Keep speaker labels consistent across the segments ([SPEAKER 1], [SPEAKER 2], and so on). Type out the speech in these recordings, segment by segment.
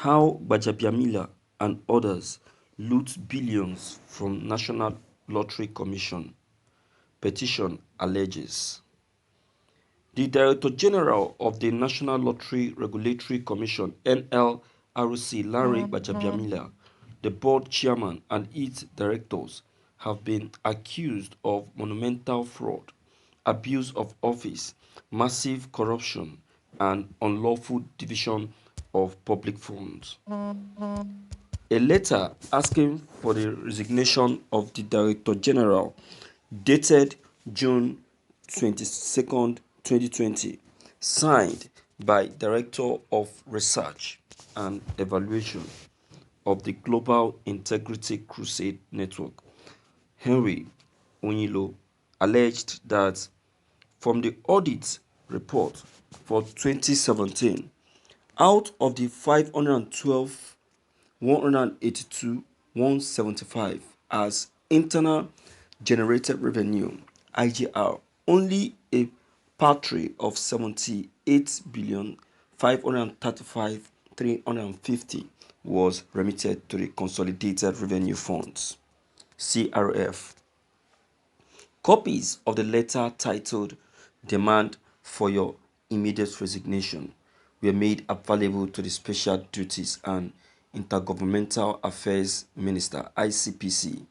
[SPEAKER 1] How Gbajabiamila and others loot billions from National Lottery Commission, petition alleges. The Director General of the National Lottery Regulatory Commission (NLRC), Larry Gbajabiamila, the board chairman and its directors have been accused of monumental fraud, abuse of office, massive corruption, and unlawful division of public funds. A letter asking for the resignation of the Director General, dated June 22, 2020, signed by Director of Research and Evaluation of the Global Integrity Crusade Network, Henry Onyilo, alleged that from the audit report for 2017, out of the 512 182 175 as internal generated revenue IGR, only a paltry of 78 billion 535 350 was remitted to the Consolidated Revenue Funds CRF. Copies of the letter titled Demand for Your Immediate Resignation were made available to the Special Duties and Intergovernmental Affairs Minister (ICPC),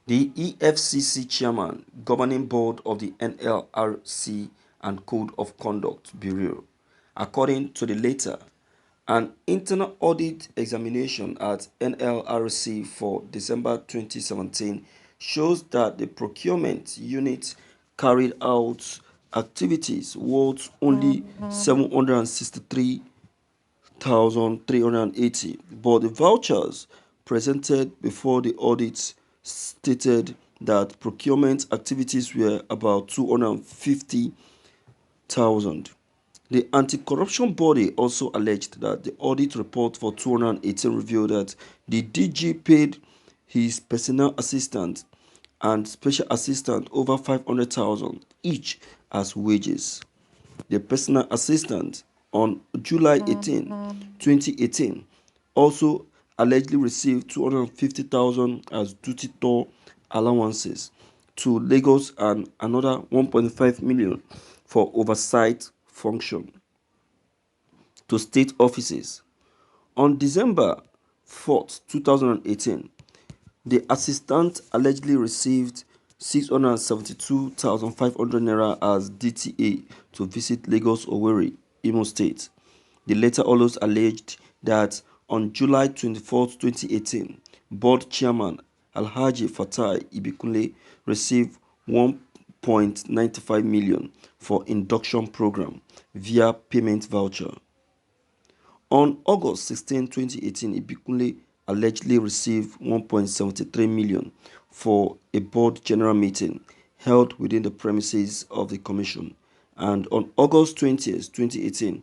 [SPEAKER 1] the EFCC Chairman, Governing Board of the NLRC, and Code of Conduct Bureau. According to the letter, an internal audit examination at NLRC for December 2017 shows that the procurement unit carried out activities worth only 763,380, but the vouchers presented before the audit stated that procurement activities were about 250,000. The anti-corruption body also alleged that the audit report for 2018 revealed that the DG paid his personal assistant and special assistant over 500,000 each as wages. The personal assistant on July 18, 2018, also allegedly received 250,000 as duty tour allowances to Lagos and another 1.5 million for oversight function to state offices. On December 4, 2018, the assistant allegedly received 672,500 naira as DTA to visit Lagos Owerri, Imo State. The letter also alleged that on July 24, 2018, board chairman Alhaji Fatai Ibikunle received 1.95 million for induction program via payment voucher. On August 16, 2018, Ibikunle allegedly received 1.73 million for a board general meeting held within the premises of the commission, and on August 20, 2018,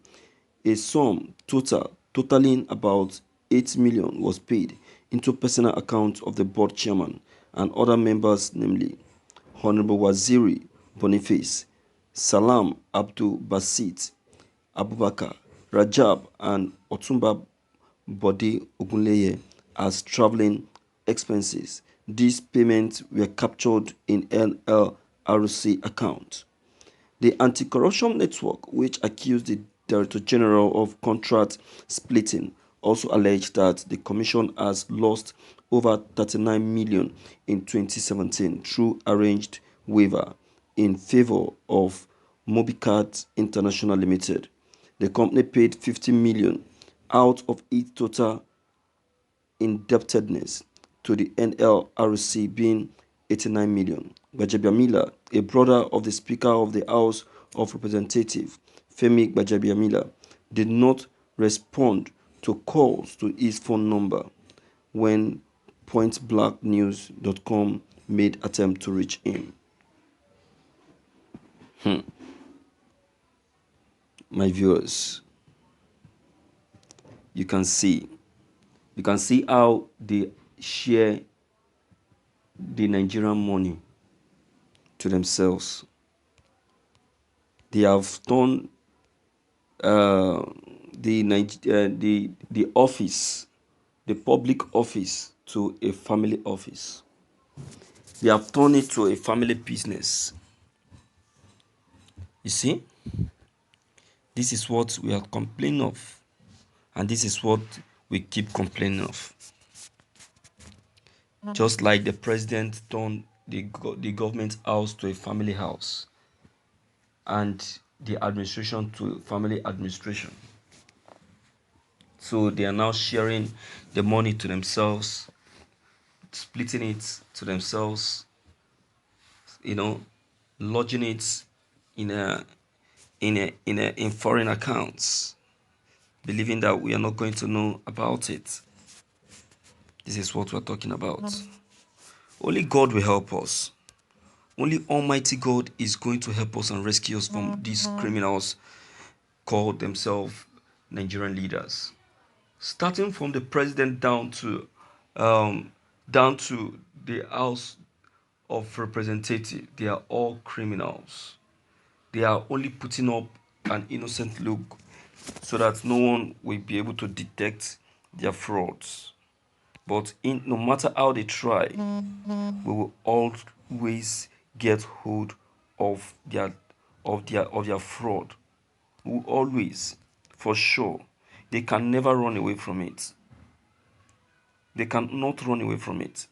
[SPEAKER 1] a sum totaling about 8 million was paid into personal accounts of the board chairman and other members, namely Honorable Waziri Boniface, Salam Abdul Basit Abubakar, Rajab, and Otumba Bode Ogunleye as traveling expenses. These payments were captured in NLRC account. The Anti-Corruption Network, which accused the Director General of contract splitting, also alleged that the Commission has lost over 39 million in 2017 through arranged waiver in favor of Mobicat International Limited. The company paid 50 million out of its total indebtedness to the NLRC, being 89 million. Gbajabiamila, a brother of the Speaker of the House of Representatives, Femi Gbajabiamila, did not respond to calls to his phone number when pointblacknews.com made attempt to reach him. My viewers, you can see how they share the Nigerian money to themselves. They have turned the office, the public office, to a family office. They have turned it to a family business. You see, this is what we are complaining of, and this is what we keep complaining of. Just like the president turned the government house to a family house, and the administration to family administration. So they are now sharing the money to themselves, splitting it to themselves, lodging it in foreign accounts, believing that we are not going to know about it. This is what we're talking about. Only God will help us. Only Almighty God is going to help us and rescue us from these criminals called themselves Nigerian leaders. Starting from the president down to the House of Representatives, they are all criminals. They are only putting up an innocent look so that no one will be able to detect their frauds. But no matter how they try, we will always get hold of their fraud. We will always, for sure. They can never run away from it. They cannot run away from it.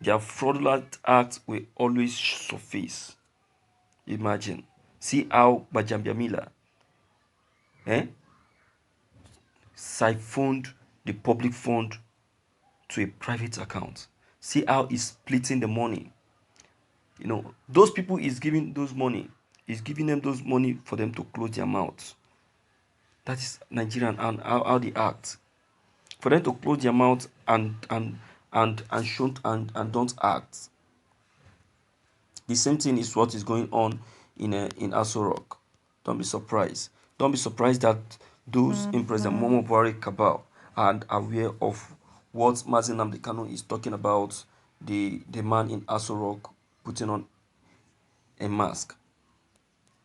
[SPEAKER 1] Their fraudulent acts will always surface. Imagine. See how Bajambiamila siphoned the public fund to a private account. See how he's splitting the money. Those people is giving those money. He's giving them those money for them to close their mouths. That is Nigerian and how they act. For them to close their mouth and don't act. The same thing is what is going on in Aso Rock. Don't be surprised. Don't be surprised that those in President Momo Buhari cabal are aware of what Mazi Nnamdi Kanu is talking about, the man in Aso Rock putting on a mask.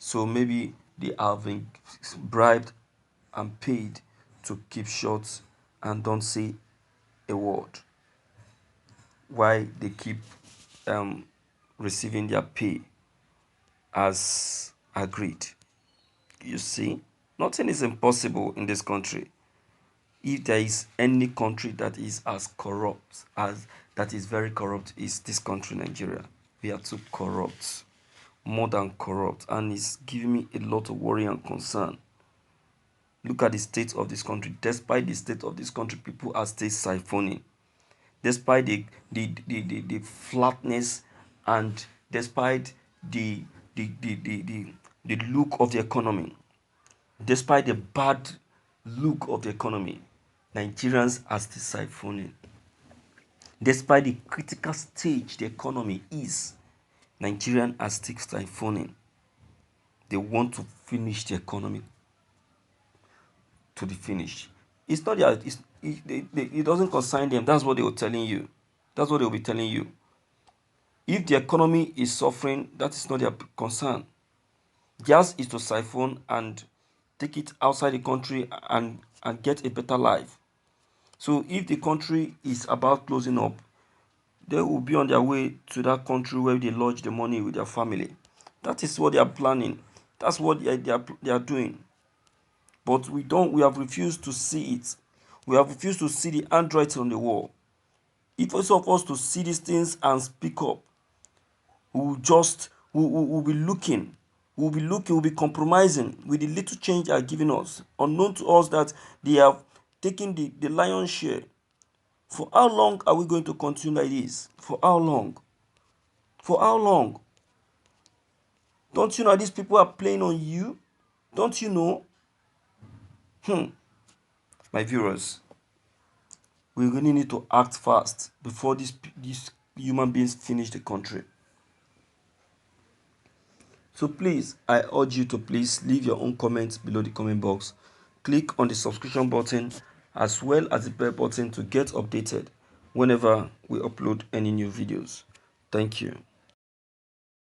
[SPEAKER 1] So maybe they have been bribed and paid to keep short and don't say a word. Why they keep receiving their pay as agreed. You see, nothing is impossible in this country. If there is any country that is as corrupt as that is very corrupt, is this country, Nigeria. We are too corrupt, more than corrupt, and it's giving me a lot of worry and concern. Look at the state of this country. Despite the state of this country, people are still siphoning. Despite the flatness, and despite the look of the economy, despite the bad look of the economy, Nigerians are still siphoning. Despite the critical stage the economy is, Nigerians are still siphoning. They want to finish the economy to the finish. It's not that it doesn't concern them. That's what they were telling you. That's what they will be telling you. If the economy is suffering, that is not their concern. Theirs is to siphon and take it outside the country and get a better life. So if the country is about closing up, they will be on their way to that country where they lodge the money with their family. That is what they are planning. That's what they are doing. But we have refused to see it. We have refused to see the handwriting on the wall. If it's of us to see these things and speak up, we'll be looking. We'll be compromising with the little change they are giving us. Unknown to us that they have taken the lion's share. For how long are we going to continue like this? For how long? For how long? Don't you know these people are playing on you? Don't you know? My viewers, we really need to act fast before these human beings finish the country. So please, I urge you to please leave your own comments below the comment box. Click on the subscription button as well as the bell button to get updated whenever we upload any new videos. Thank you.